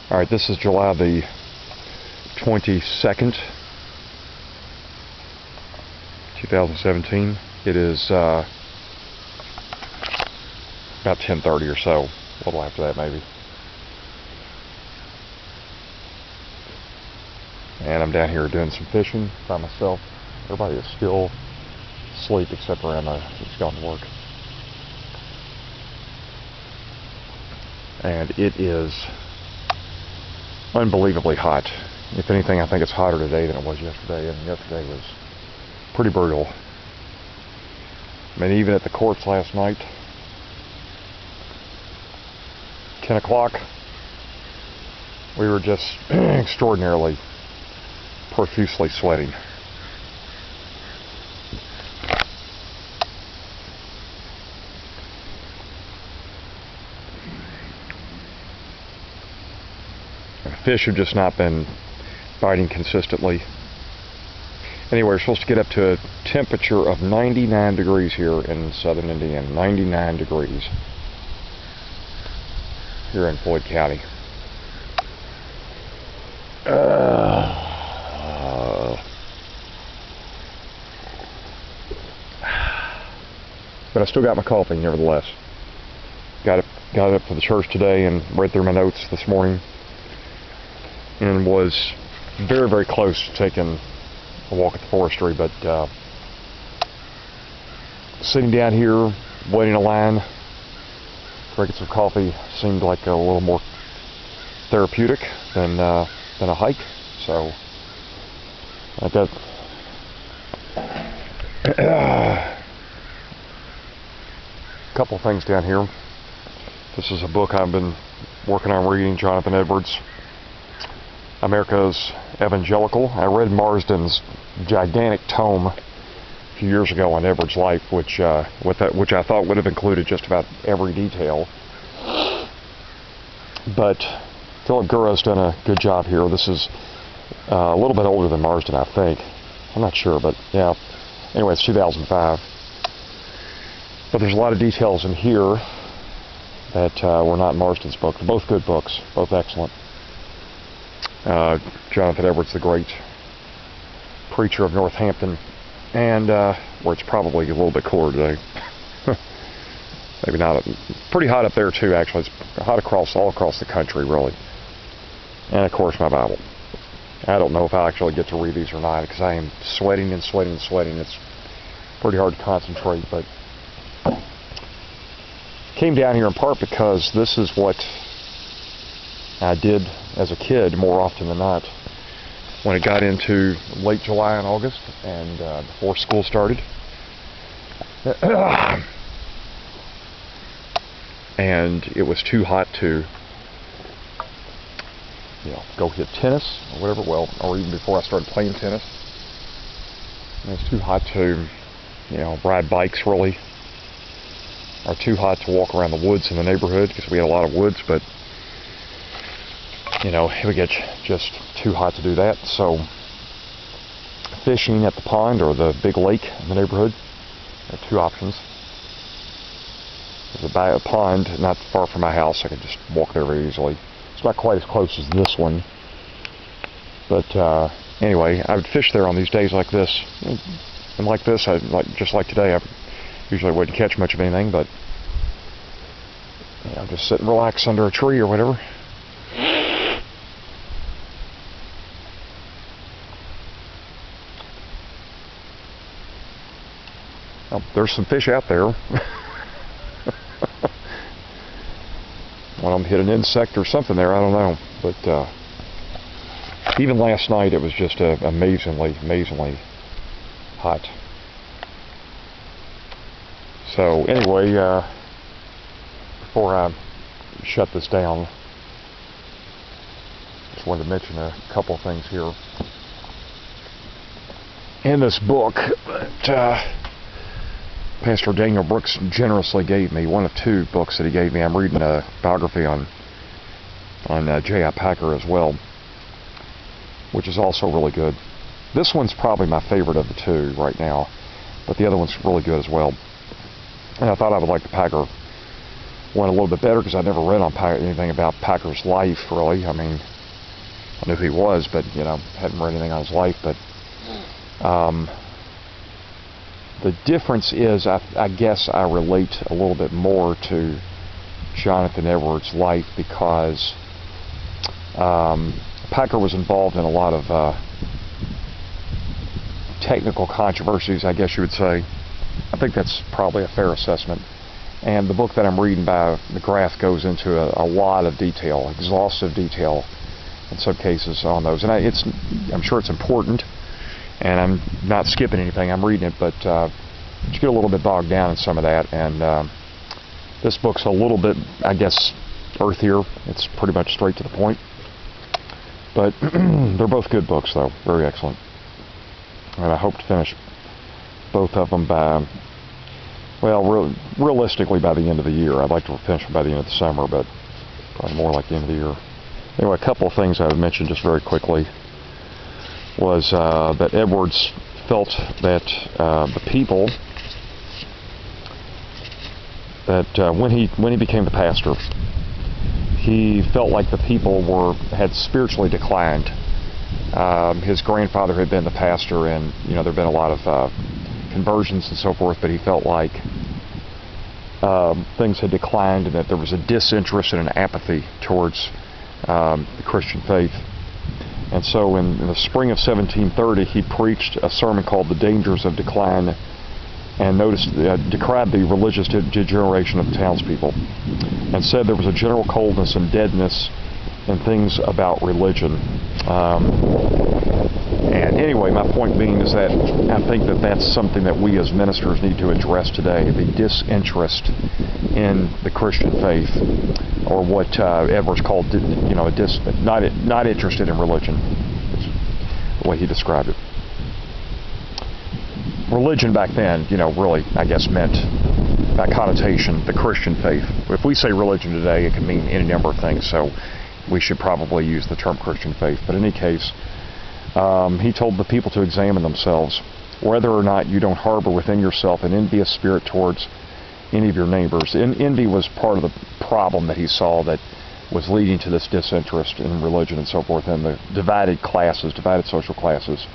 Alright, this is July the 22nd, 2017. It is about 10:30 or so, a little after that maybe. And I'm down here doing some fishing by myself. Everybody is still asleep except for Emma, who's gone to work. And it is unbelievably hot. If anything, I think it's hotter today than it was yesterday, and yesterday was pretty brutal. I mean, even at the courts last night, 10 o'clock, we were just extraordinarily profusely sweating. Fish have just not been biting consistently. Anyway, we're supposed to get up to a temperature of 99 degrees here in southern Indiana. 99 degrees here in Floyd County. But I still got my coffee nevertheless. Got up for the church today and read through my notes this morning, and was very, very close to taking a walk at the forestry, but sitting down here, waiting in line, drinking some coffee seemed like a little more therapeutic than a hike. So I got a couple things down here. This is a book I've been working on reading, Jonathan Edwards, America's Evangelical. I read Marsden's gigantic tome a few years ago on Edwards' life, which I thought would have included just about every detail. But Philip Gurrow's done a good job here. This is a little bit older than Marsden, I think. I'm not sure, but yeah. Anyway, it's 2005. But there's a lot of details in here that were not in Marsden's book. They're both good books, both excellent. Jonathan Edwards, the great preacher of Northampton, and where it's probably a little bit cooler today. Maybe not. Pretty hot up there too, actually. It's hot all across the country, really. And of course, my Bible. I don't know if I actually get to read these or not, because I am sweating and sweating and sweating. It's pretty hard to concentrate, but came down here in part because this is what I did as a kid more often than not when it got into late July and August and before school started. And it was too hot to, go hit tennis or whatever, or even before I started playing tennis. It was too hot to, ride bikes really, or too hot to walk around the woods in the neighborhood, because we had a lot of woods, but it would get just too hot to do that. So fishing at the pond or the big lake in the neighborhood, there are two options. There's a pond not far from my house. I could just walk there very easily. It's not quite as close as this one, but anyway, I would fish there on these days like this. And like this, just like today, I usually wouldn't catch much of anything, but just sit and relax under a tree or whatever. Well, there's some fish out there. One of them hit an insect or something there, I don't know. But even last night it was just amazingly hot. So anyway, before I shut this down, just wanted to mention a couple things here. In this book that Pastor Daniel Brooks generously gave me, one of two books that he gave me. I'm reading a biography on J.I. Packer as well, which is also really good. This one's probably my favorite of the two right now, but the other one's really good as well. And I thought I would like the Packer went a little bit better because I never read on anything about Packer's life, really. I mean, I knew who he was, but, hadn't read anything on his life. But the difference is, I guess I relate a little bit more to Jonathan Edwards' life because Packer was involved in a lot of technical controversies, I guess you would say. I think that's probably a fair assessment. And the book that I'm reading by McGrath goes into a lot of detail, exhaustive detail in some cases on those. And I'm sure it's important, and I'm not skipping anything. I'm reading it, but you get a little bit bogged down in some of that. And this book's a little bit, I guess, earthier. It's pretty much straight to the point. But they're both good books, though. Very excellent. And I hope to finish both of them by, well, realistically by the end of the year. I'd like to finish them by the end of the summer, but probably more like the end of the year. Anyway, a couple of things I would mention just very quickly was that Edwards felt that the people, that when he became the pastor, he felt like the people had spiritually declined. His grandfather had been the pastor, and there had been a lot of conversions and so forth, but he felt like things had declined and that there was a disinterest and an apathy towards the Christian faith. And so in the spring of 1730, he preached a sermon called The Dangers of Decline, and decried the religious degeneration of the townspeople, and said there was a general coldness and deadness in things about religion. And anyway, my point being is that I think that that's something that we as ministers need to address today, the disinterest in the Christian faith, or what Edwards called, not interested in religion, is the way he described it. Religion back then, really, I guess, meant, by connotation, the Christian faith. If we say religion today, it can mean any number of things, so we should probably use the term Christian faith. But in any case, he told the people to examine themselves, whether or not you don't harbor within yourself an envious spirit towards any of your neighbors. Envy was part of the problem that he saw that was leading to this disinterest in religion and so forth, and the divided social classes,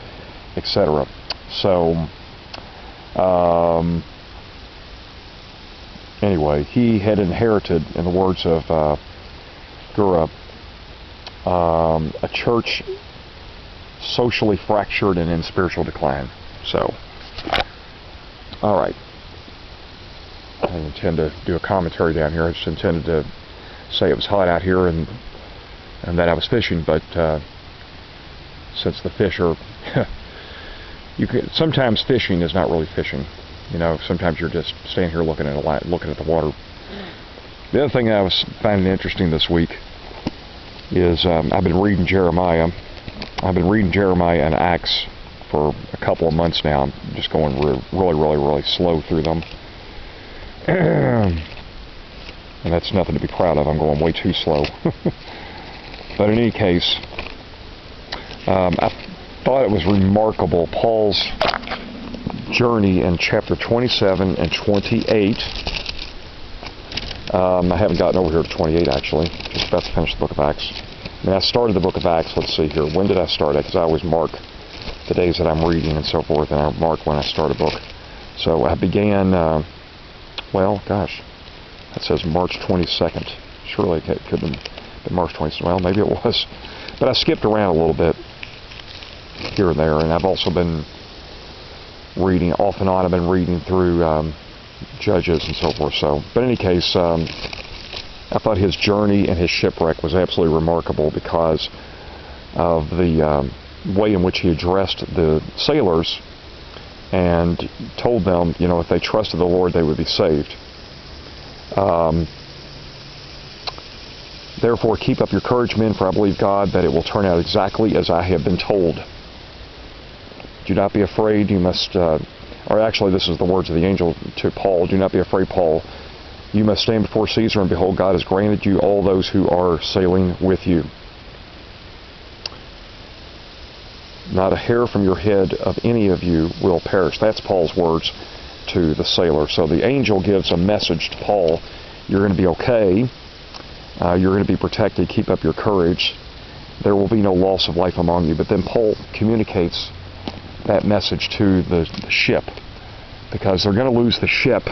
etc. So, anyway, he had inherited, in the words of Gura, a church socially fractured and in spiritual decline. So, all right. I didn't intend to do a commentary down here. I just intended to say it was hot out here and that I was fishing, but since the fish are... sometimes fishing is not really fishing. Sometimes you're just standing here looking at the water. The other thing that I was finding interesting this week is I've been reading Jeremiah. I've been reading Jeremiah and Acts for a couple of months now. I'm just going really slow through them. And that's nothing to be proud of. I'm going way too slow. But in any case, I thought it was remarkable, Paul's journey in chapter 27 and 28. I haven't gotten over here to 28, actually. Just about to finish the book of Acts. I started the book of Acts. Let's see here. When did I start it? Because I always mark the days that I'm reading and so forth, and I mark when I start a book. So I began, that says March 22nd. Surely it couldn't have been March 22nd. Well, maybe it was. But I skipped around a little bit here and there, and I've also been reading, off and on, I've been reading through Judges and so forth. But in any case, I thought his journey and his shipwreck was absolutely remarkable because of the way in which he addressed the sailors and told them, if they trusted the Lord, they would be saved. Therefore, keep up your courage, men, for I believe God that it will turn out exactly as I have been told. Do not be afraid. You must, or actually, this is the words of the angel to Paul. Do not be afraid, Paul. You must stand before Caesar, and behold, God has granted you all those who are sailing with you. Not a hair from your head of any of you will perish. That's Paul's words to the sailor. So the angel gives a message to Paul You're going to be okay. You're going to be protected. Keep up your courage. There will be no loss of life among you. But then Paul communicates that message to the ship, because they're going to lose the ship,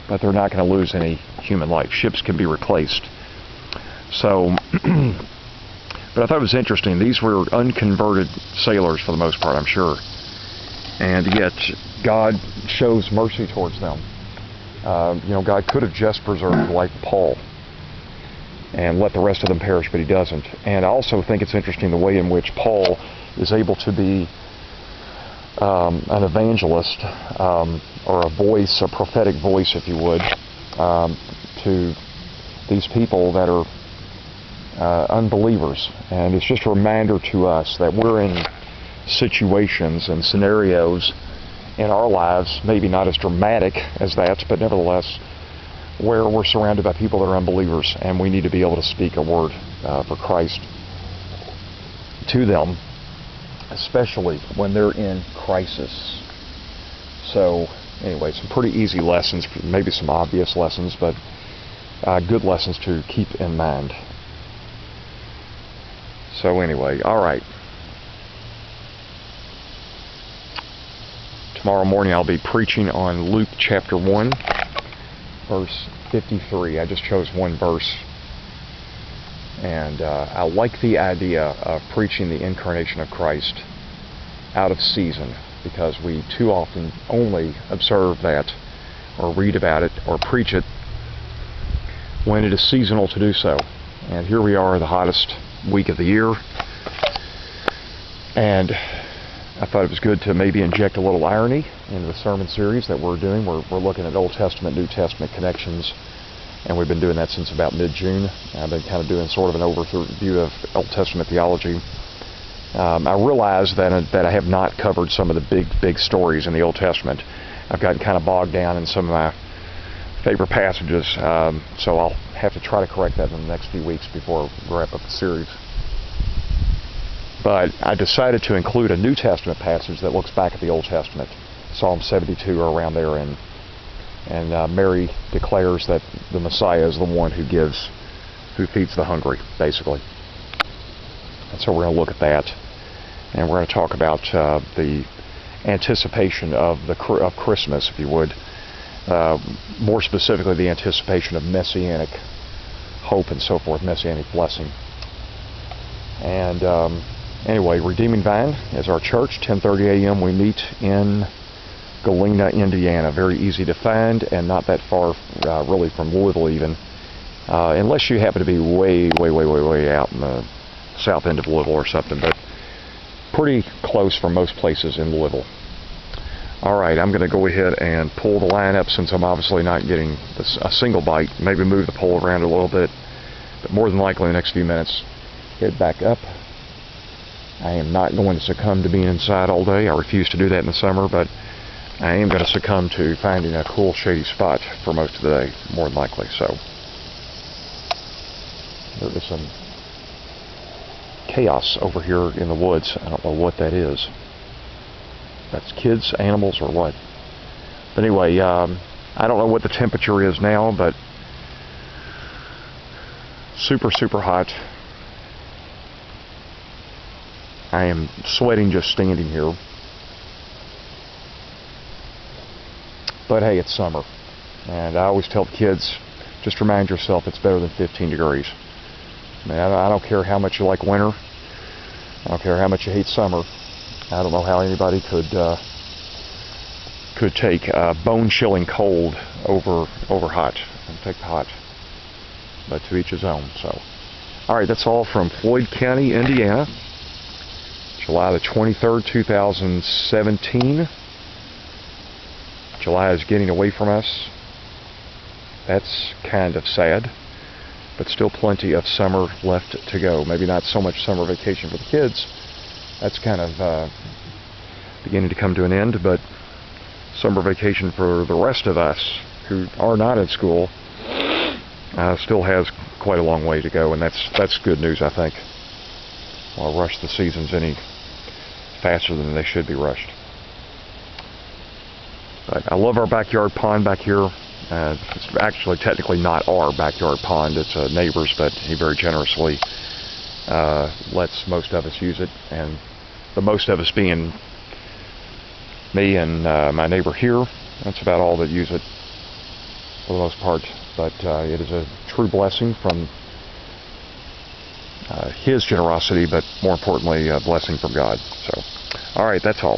but they're not going to lose any human life. Ships can be replaced. So, but I thought it was interesting. These were unconverted sailors for the most part, I'm sure. And yet, God shows mercy towards them. God could have just preserved the life of Paul and let the rest of them perish, but he doesn't. And I also think it's interesting the way in which Paul is able to be an evangelist, or a voice, a prophetic voice, if you would, to these people that are unbelievers. And it's just a reminder to us that we're in situations and scenarios in our lives, maybe not as dramatic as that, but nevertheless, where we're surrounded by people that are unbelievers, and we need to be able to speak a word for Christ to them, especially when they're in crisis. So, anyway, some pretty easy lessons, maybe some obvious lessons, but good lessons to keep in mind. So anyway, all right. Tomorrow morning I'll be preaching on Luke chapter 1, verse 53. I just chose one verse. And I like the idea of preaching the incarnation of Christ out of season, because we too often only observe that or read about it or preach it when it is seasonal to do so. And here we are, the hottest week of the year, and I thought it was good to maybe inject a little irony into the sermon series that we're doing. We're looking at Old Testament, New Testament connections, and we've been doing that since about mid-June. I've been kind of doing sort of an overview of Old Testament theology. I realize that I have not covered some of the big stories in the Old Testament. I've gotten kind of bogged down in some of my favorite passages, so I'll have to try to correct that in the next few weeks before we wrap up the series. But I decided to include a New Testament passage that looks back at the Old Testament, Psalm 72 or around there, and Mary declares that the Messiah is the one who feeds the hungry, basically. And so we're going to look at that, and we're going to talk about the anticipation of Christmas, if you would. More specifically, the anticipation of messianic hope and so forth, messianic blessing. And anyway, Redeeming Vine is our church. 10:30 a.m. we meet in Galena, Indiana. Very easy to find and not that far really from Louisville even, unless you happen to be way out in the south end of Louisville or something, but pretty close from most places in Louisville. Alright, I'm going to go ahead and pull the line up since I'm obviously not getting a single bite. Maybe move the pole around a little bit, but more than likely in the next few minutes, head back up. I am not going to succumb to being inside all day. I refuse to do that in the summer, but I am going to succumb to finding a cool, shady spot for most of the day, more than likely. So, there is some chaos over here in the woods. I don't know what that is. That's kids, animals, or what? But anyway, I don't know what the temperature is now, but super hot. I am sweating just standing here. But hey, it's summer. And I always tell the kids, just remind yourself it's better than 15 degrees. I mean, I don't care how much you like winter. I don't care how much you hate summer. I don't know how anybody could take bone-chilling cold over hot, and take the hot, but to each his own. So, all right, that's all from Floyd County, Indiana, July the 23rd, 2017. July is getting away from us. That's kind of sad, but still plenty of summer left to go. Maybe not so much summer vacation for the kids. That's kind of beginning to come to an end, but summer vacation for the rest of us who are not in school still has quite a long way to go, and that's good news, I think. I'll rush the seasons any faster than they should be rushed. But I love our backyard pond back here. It's actually technically not our backyard pond, it's a neighbor's, but he very generously lets most of us use it, and the most of us being me and my neighbor here. That's about all that use it for the most part, but it is a true blessing from his generosity, but more importantly, a blessing from God. So, all right, that's all.